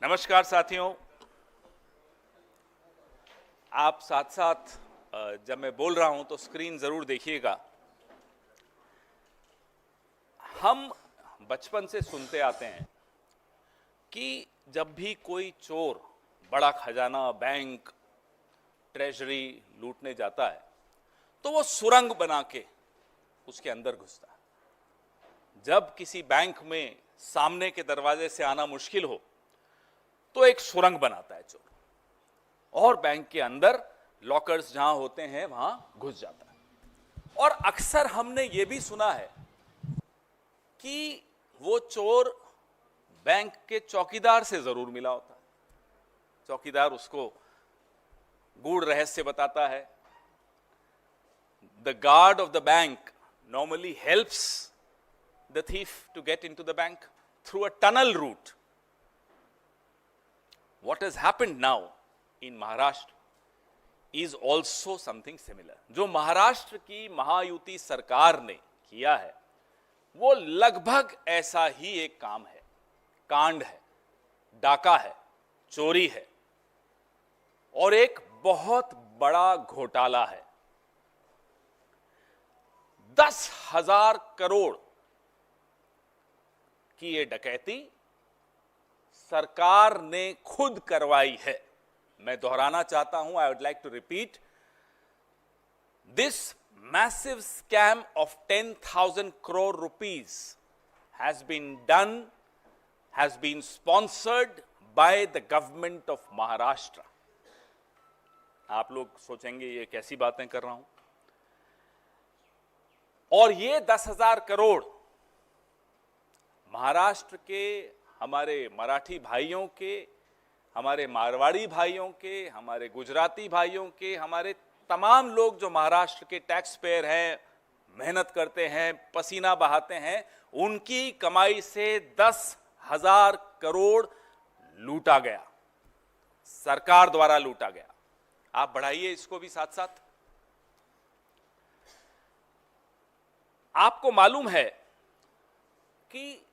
नमस्कार साथियों, आप साथ साथ जब मैं बोल रहा हूं तो स्क्रीन जरूर देखिएगा। हम बचपन से सुनते आते हैं कि जब भी कोई चोर बड़ा खजाना, बैंक, ट्रेजरी लूटने जाता है तो वो सुरंग बना के उसके अंदर घुसता है। जब किसी बैंक में सामने के दरवाजे से आना मुश्किल हो तो एक सुरंग बनाता है चोर और बैंक के अंदर लॉकर्स जहां होते हैं वहां घुस जाता है। और अक्सर हमने ये भी सुना है कि वो चोर बैंक के चौकीदार से जरूर मिला होता है। चौकीदार उसको गूढ़ रहस्य बताता है। The guard of the bank normally helps the thief to get into the bank through a tunnel route. What has happened now in Maharashtra is also something similar. जो महाराष्ट्र की महायुति सरकार ने किया है वो लगभग ऐसा ही एक काम है, कांड है, डाका है, चोरी है और एक बहुत बड़ा घोटाला है। 10,000 करोड़ की ये डकैती सरकार ने खुद करवाई है। मैं दोहराना चाहता हूं, I would like to repeat, this massive scam of 10,000 crore rupees has been sponsored by the government of Maharashtra. आप लोग सोचेंगे ये कैसी बातें कर रहा हूं, और ये 10,000 करोड़ महाराष्ट्र के हमारे मराठी भाइयों के, हमारे मारवाड़ी भाइयों के, हमारे गुजराती भाइयों के, हमारे तमाम लोग जो महाराष्ट्र के टैक्स पेयर हैं, मेहनत करते हैं, पसीना बहाते हैं, उनकी कमाई से 10,000 करोड़ लूटा गया, सरकार द्वारा लूटा गया। आप बढ़ाइए इसको भी साथ साथ। आपको मालूम है कि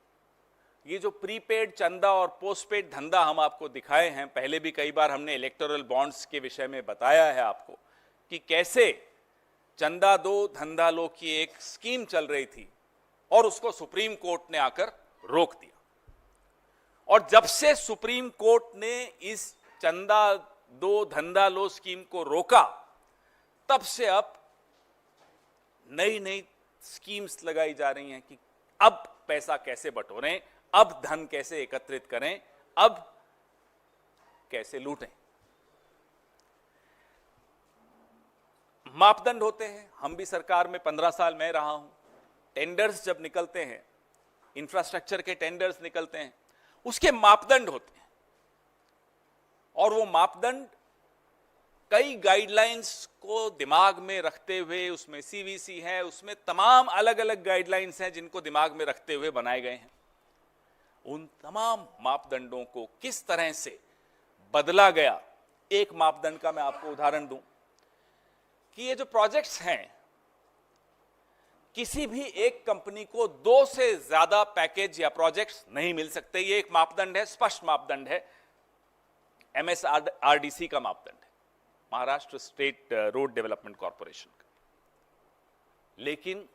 ये जो प्रीपेड चंदा और पोस्टपेड धंधा हम आपको दिखाए हैं, पहले भी कई बार हमने इलेक्टोरल बॉन्ड्स के विषय में बताया है आपको कि कैसे चंदा दो धंधा लो की एक स्कीम चल रही थी और उसको सुप्रीम कोर्ट ने आकर रोक दिया। और जब से सुप्रीम कोर्ट ने इस चंदा दो धंधा लो स्कीम को रोका, तब से अब नई नई स्कीम्स लगाई जा रही हैं कि अब पैसा कैसे बटोरें, अब धन कैसे एकत्रित करें, अब कैसे लूटें। मापदंड होते हैं। हम भी सरकार में 15 साल मैं रहा हूं। टेंडर्स जब निकलते हैं, इंफ्रास्ट्रक्चर के टेंडर्स निकलते हैं, उसके मापदंड होते हैं और वो मापदंड कई गाइडलाइंस को दिमाग में रखते हुए, उसमें सीवीसी है, उसमें तमाम अलग अलग गाइडलाइंस हैं जिनको दिमाग में रखते हुए बनाए गए हैं। उन तमाम मापदंडों को किस तरह से बदला गया, एक मापदंड का मैं आपको उदाहरण दूं कि ये जो प्रोजेक्ट्स हैं, किसी भी एक कंपनी को 2 से ज्यादा पैकेज या प्रोजेक्ट्स नहीं मिल सकते। ये एक मापदंड है, स्पष्ट मापदंड है, MSRDC का मापदंड है, Maharashtra state road development corporation का। लेकिन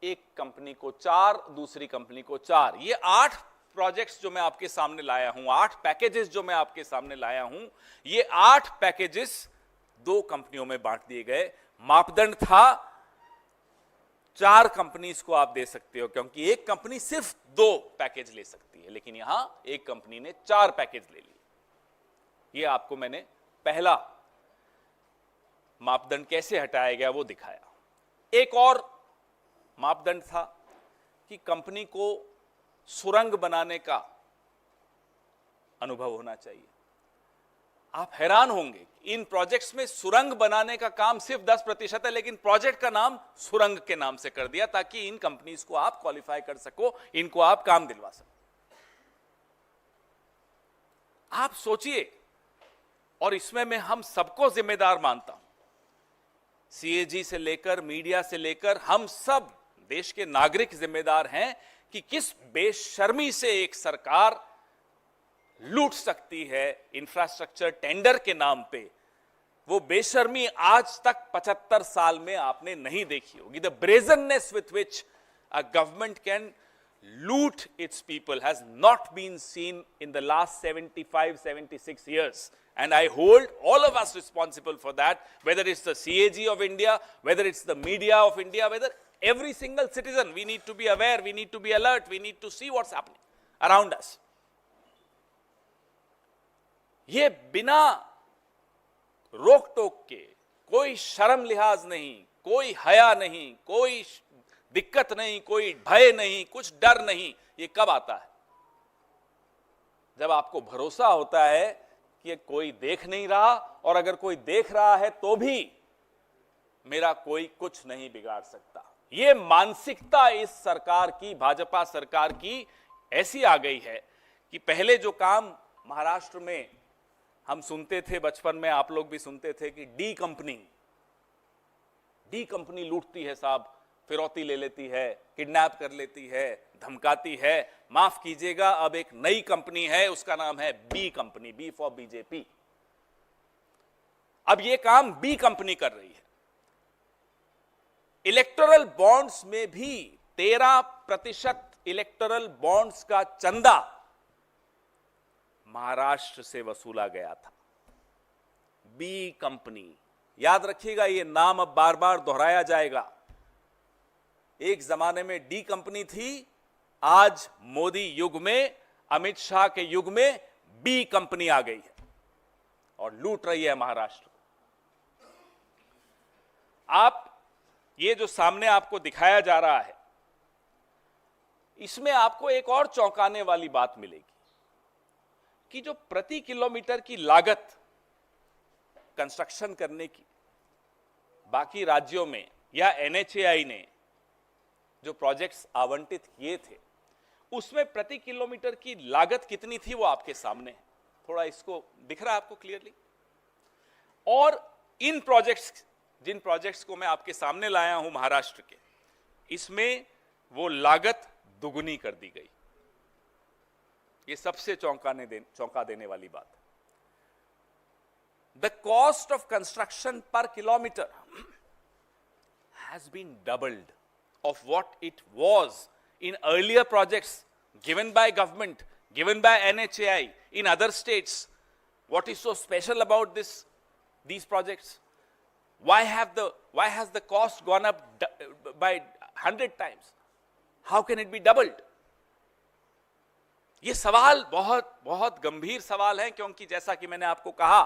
एक कंपनी को 4, दूसरी कंपनी को 4, ये 8 प्रोजेक्ट्स जो मैं आपके सामने लाया हूं, 8 पैकेजेस जो मैं आपके सामने लाया हूं, ये 8 पैकेजेस 2 कंपनियों में बांट दिए गए। मापदंड था 4 कंपनीज को आप दे सकते हो, क्योंकि एक कंपनी सिर्फ 2 पैकेज ले सकती है, लेकिन यहां एक कंपनी ने 4 पैकेज ले लिए। ये आपको मैंने पहला मापदंड कैसे हटाया गया वो दिखाया। एक और मापदंड था कि कंपनी को सुरंग बनाने का अनुभव होना चाहिए। आप हैरान होंगे, इन प्रोजेक्ट्स में सुरंग बनाने का काम सिर्फ 10% है, लेकिन प्रोजेक्ट का नाम सुरंग के नाम से कर दिया ताकि इन कंपनीज को आप क्वालिफाई कर सको, इनको आप काम दिलवा सको। आप सोचिए, और इसमें मैं हम सबको जिम्मेदार मानता हूं, सीएजी से लेकर मीडिया से लेकर हम सब देश के नागरिक जिम्मेदार हैं कि किस बेशर्मी से एक सरकार लूट सकती है इंफ्रास्ट्रक्चर टेंडर के नाम पे, वो बेशर्मी आज तक 75 साल में आपने नहीं देखी होगी। The brazenness with which a government can loot its people has not been seen in the last 75-76 years, and I hold all of us responsible for that, whether it's the CAG of India, whether it's the media of India, whether every single citizen. We need to be aware, we need to be alert, we need to see what's happening around us. ये बिना रोक टोक के, कोई शर्म लिहाज नहीं, कोई हया नहीं, कोई दिक्कत नहीं, कोई भय नहीं, कुछ डर नहीं, ये कब आता है? जब आपको भरोसा होता है कि कोई देख नहीं रहा, और अगर कोई देख रहा है तो भी मेरा कोई कुछ नहीं बिगाड़ सकता। ये मानसिकता इस सरकार की, भाजपा सरकार की ऐसी आ गई है कि पहले जो काम महाराष्ट्र में हम सुनते थे, बचपन में आप लोग भी सुनते थे कि डी कंपनी लूटती है साहब, फिरौती ले लेती है, किडनैप कर लेती है, धमकाती है। माफ कीजिएगा, अब एक नई कंपनी है, उसका नाम है B company, B for BJP. अब ये काम बी कंपनी कर रही है। इलेक्टोरल बॉन्ड्स में भी 13% इलेक्टोरल बॉन्ड्स का चंदा महाराष्ट्र से वसूला गया था। बी कंपनी, याद रखिएगा, ये नाम अब बार बार दोहराया जाएगा। एक जमाने में डी कंपनी थी, आज मोदी युग में, अमित शाह के युग में बी कंपनी आ गई है और लूट रही है महाराष्ट्र को। आप ये जो सामने आपको दिखाया जा रहा है, इसमें आपको एक और चौंकाने वाली बात मिलेगी कि जो प्रति किलोमीटर की लागत कंस्ट्रक्शन करने की बाकी राज्यों में या एनएचएआई ने जो प्रोजेक्ट्स आवंटित किए थे, उसमें प्रति किलोमीटर की लागत कितनी थी वो आपके सामने है। थोड़ा इसको दिख रहा है आपको क्लियरली? और इन प्रोजेक्ट्स, जिन प्रोजेक्ट्स को मैं आपके सामने लाया हूं महाराष्ट्र के, इसमें वो लागत दुगुनी कर दी गई। ये सबसे चौंका देने वाली बात है। The cost of construction per kilometre has been doubled of what it was in earlier projects given by government, given by NHAI in other states. What is so special about these projects? Why has the cost gone up by 100 times? How can it be doubled? ये सवाल बहुत गंभीर सवाल है, क्योंकि जैसा कि मैंने आपको कहा,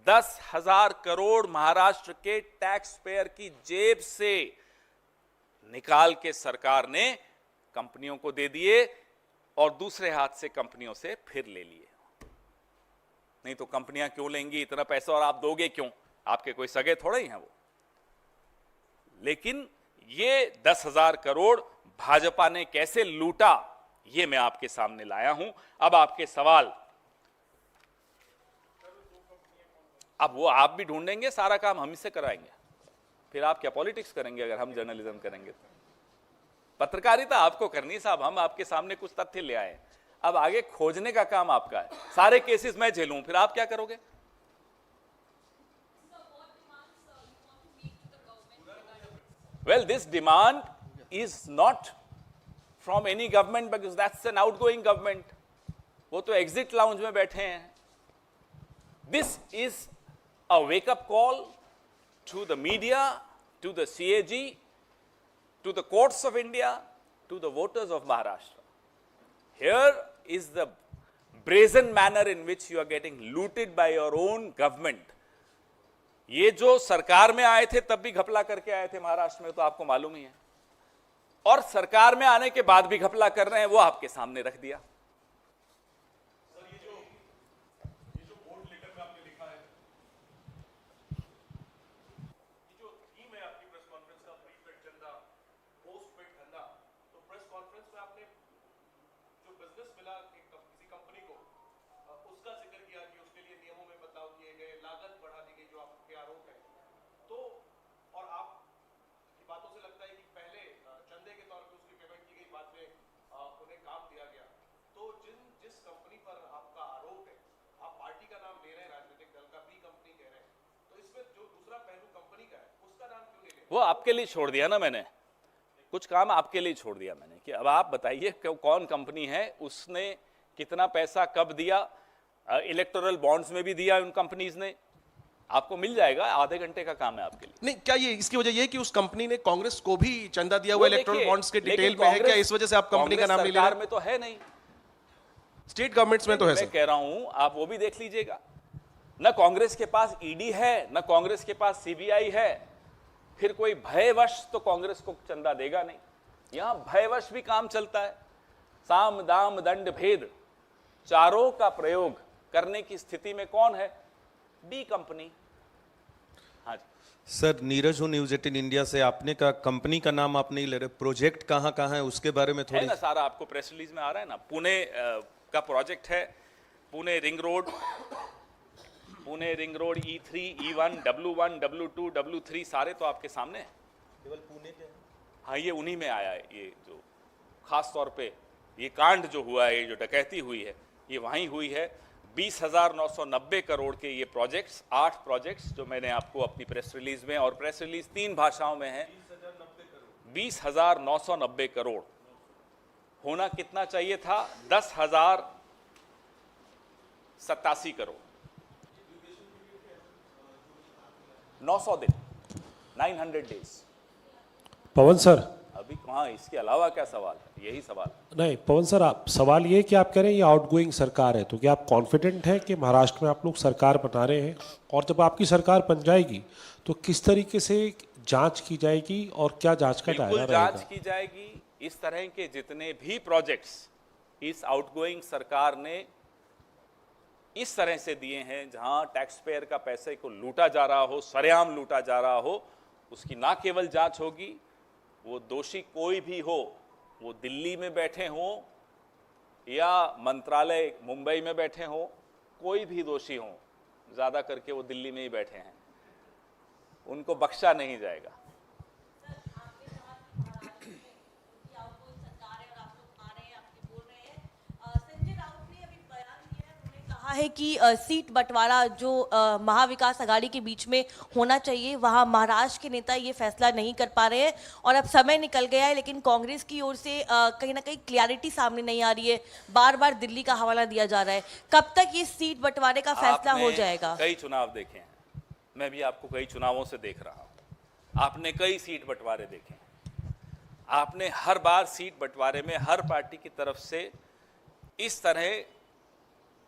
10,000 करोड़ महाराष्ट्र के टैक्स पेयर की जेब से निकाल के सरकार ने कंपनियों को दे दिए और दूसरे हाथ से कंपनियों से फिर ले लिए। नहीं तो कंपनियां क्यों लेंगी इतना पैसा, और आप दोगे क्यों? आपके कोई सगे थोड़े ही हैं वो। लेकिन ये 10,000 करोड़ भाजपा ने कैसे लूटा, ये मैं आपके सामने लाया हूं। अब आपके सवाल, अब वो आप भी ढूंढेंगे, सारा काम हम ही से कराएंगे, फिर आप क्या पॉलिटिक्स करेंगे? अगर हम जर्नलिज्म करेंगे तो पत्रकारिता आपको करनी साहब, हम आपके सामने कुछ तथ्य ले आए, अब आगे खोजने का काम आपका है। सारे केसेस मैं झेलूं, फिर आप क्या करोगे? Well, this demand is not from any government, because that's an outgoing government. वो तो एग्जिट लाउंज में बैठे हैं। This is a wake up call to the media, to the CAG, to the courts of India, to the voters of Maharashtra. Here is the brazen manner in which you are getting looted by your own government. ये जो सरकार में आए थे तब भी घपला करके आए थे महाराष्ट्र में, तो आपको मालूम ही है, और सरकार में आने के बाद भी घपला कर रहे हैं, वो आपके सामने रख दिया। वो आपके लिए छोड़ दिया ना मैंने, कुछ काम आपके लिए छोड़ दिया मैंने कि अब आप बताइए कौन कंपनी है, उसने कितना पैसा कब दिया, इलेक्टोरल बॉन्ड्स में भी दिया उन कंपनीज ने, आपको मिल जाएगा, आधे घंटे का काम है आपके लिए। नहीं, क्या ये इसकी वजह ये है कि उस कंपनी ने कांग्रेस को भी चंदा दिया हुआ इलेक्टोरल देखिए, बॉन्ड्स के लेकिन डिटेल में है क्या, इस वजह से आप कंपनी का नाम नहीं ले सरकार रहे? में तो है नहीं, स्टेट गवर्नमेंट्स में तो है मैं सर। कह रहा हूं आप वो भी देख लीजिएगा, न कांग्रेस के पास ईडी है, न कांग्रेस के पास सीबीआई है, फिर कोई भयवश तो कांग्रेस को चंदा देगा नहीं। यहां भयवश भी काम चलता है, साम दाम दंड भेद चारों का प्रयोग करने की स्थिति में कौन है? D company. हाँ जी सर, नीरज हूँ न्यूज 18 इंडिया से। आपने का कंपनी का नाम आप नहीं ले रहे, प्रोजेक्ट कहाँ कहाँ है उसके बारे में है थोड़ी। ना, सारा आपको प्रेस रिलीज में आ रहा है ना। पुणे का प्रोजेक्ट है, Pune ring road, Pune ring road E3, E1, W1, W2, W3 सारे तो आपके सामने हैं। केवल पुणे के? हाँ, ये उन्हीं में आया है। ये जो खास तौर पे ये कांड जो हुआ है, ये जो डकैती हुई है, ये वहीं हुई है। 20,990 करोड़ के ये प्रोजेक्ट्स, 8 प्रोजेक्ट्स जो मैंने आपको अपनी प्रेस रिलीज में, और प्रेस रिलीज 3 भाषाओं में है। 20,990 करोड़ होना कितना चाहिए था? 10,087 करोड़। 900 दिन, 900 डेज। पवन सर, अभी कहाँ, इसके अलावा क्या सवाल है? यही सवाल है। नहीं पवन सर, आप सवाल ये कि आप कह रहे हैं ये आउटगोइंग सरकार है, तो क्या आप कॉन्फिडेंट हैं कि महाराष्ट्र में आप लोग सरकार बना रहे हैं, और जब आपकी सरकार बन जाएगी तो किस तरीके से जांच की जाएगी और क्या जांच का दायरा बिल्कुल रहेगा? जांच की जाएगी। इस तरह के जितने भी प्रोजेक्ट्स इस आउटगोइंग सरकार ने इस तरह से दिए हैं, जहां टैक्स पेयर का पैसे को लूटा जा रहा हो, सरेआम लूटा जा रहा हो, उसकी ना केवल जांच होगी, वो दोषी कोई भी हो, वो दिल्ली में बैठे हों या मंत्रालय मुंबई में बैठे हों, कोई भी दोषी हो, ज़्यादा करके वो दिल्ली में ही बैठे हैं, उनको बख्शा नहीं जाएगा। कहा है कि सीट बंटवारा जो महाविकास आघाड़ी के बीच में होना चाहिए, वहां महाराष्ट्र के नेता ये फैसला नहीं कर पा रहे हैं, और अब समय निकल गया है, लेकिन कांग्रेस की ओर से कहीं ना कहीं क्लैरिटी सामने नहीं आ रही है, बार बार दिल्ली का हवाला दिया जा रहा है। कब तक ये सीट बंटवारे का फैसला हो जाएगा? कई चुनाव देखे हैं, मैं भी आपको कई चुनावों से देख रहा हूं, आपने कई सीट बंटवारे देखे हैं, आपने हर बार सीट बंटवारे में हर पार्टी की तरफ से इस तरह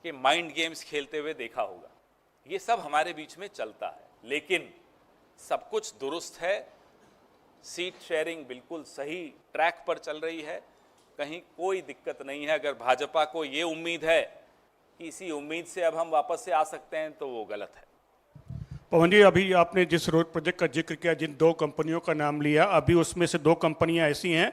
कि माइंड गेम्स खेलते हुए देखा होगा। ये सब हमारे बीच में चलता है, लेकिन सब कुछ दुरुस्त है, सीट शेयरिंग बिल्कुल सही ट्रैक पर चल रही है, कहीं कोई दिक्कत नहीं है। अगर भाजपा को ये उम्मीद है कि इसी उम्मीद से अब हम वापस से आ सकते हैं, तो वो गलत है। पवन जी, अभी आपने जिस रोड प्रोजेक्ट का जिक्र किया, जिन 2 कंपनियों का नाम लिया, अभी उसमें से 2 कंपनियां ऐसी हैं,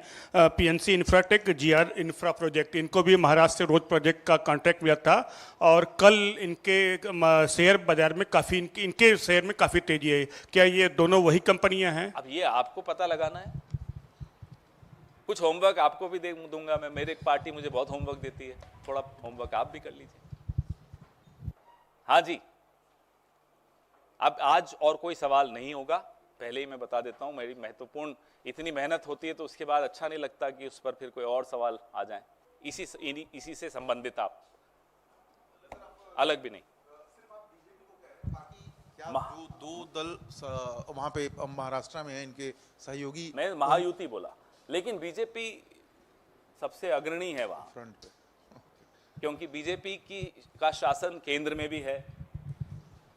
PNC Infratech, GR infra project, इनको भी महाराष्ट्र से रोड प्रोजेक्ट का कॉन्ट्रैक्ट मिला था, और कल इनके शेयर बाजार में काफ़ी, इनके शेयर में काफ़ी तेजी है। क्या ये दोनों वही कंपनियां हैं? अब ये आपको पता लगाना है, कुछ होमवर्क आपको भी दे दूंगा मैं, मेरी पार्टी मुझे बहुत होमवर्क देती है, थोड़ा होमवर्क आप भी कर लीजिए। हाँ जी, अब आज और कोई सवाल नहीं होगा, पहले ही मैं बता देता हूं। मेरी महत्वपूर्ण इतनी मेहनत होती है तो उसके बाद अच्छा नहीं लगता कि उस पर फिर कोई और सवाल आ जाए, इसी से संबंधित आप, अलग भी नहीं। दो दल वहां पे महाराष्ट्र में है, इनके सहयोगी, मैं महायुति बोला, लेकिन बीजेपी सबसे अग्रणी है वहां फ्रंट पे, क्योंकि बीजेपी का शासन केंद्र में भी है,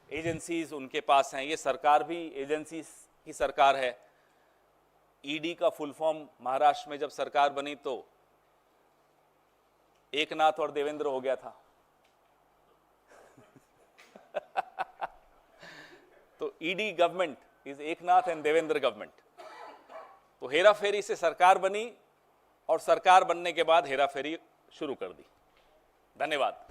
एजेंसीज उनके पास हैं, ये सरकार भी एजेंसीज की सरकार है। ईडी का फुल फॉर्म महाराष्ट्र में जब सरकार बनी तो एकनाथ और देवेंद्र हो गया था तो ED government is Eknath and Devendra government. तो हेराफेरी से सरकार बनी, और सरकार बनने के बाद हेराफेरी शुरू कर दी। धन्यवाद।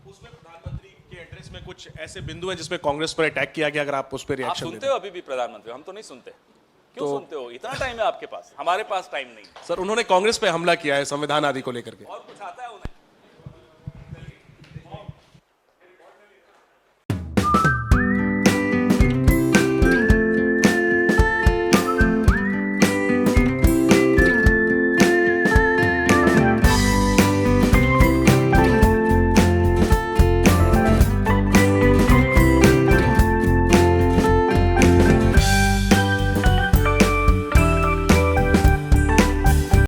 उसमें प्रधानमंत्री के एड्रेस में कुछ ऐसे बिंदु हैं जिसमें कांग्रेस पर अटैक किया गया, अगर आप उस पर आप रिएक्शन सुनते हो अभी भी प्रधानमंत्री? हम तो नहीं सुनते। क्यों सुनते हो? इतना टाइम है आपके पास, हमारे पास टाइम नहीं। सर, उन्होंने कांग्रेस पे हमला किया है संविधान आदि को लेकर के। और कुछ आता है उन्हें?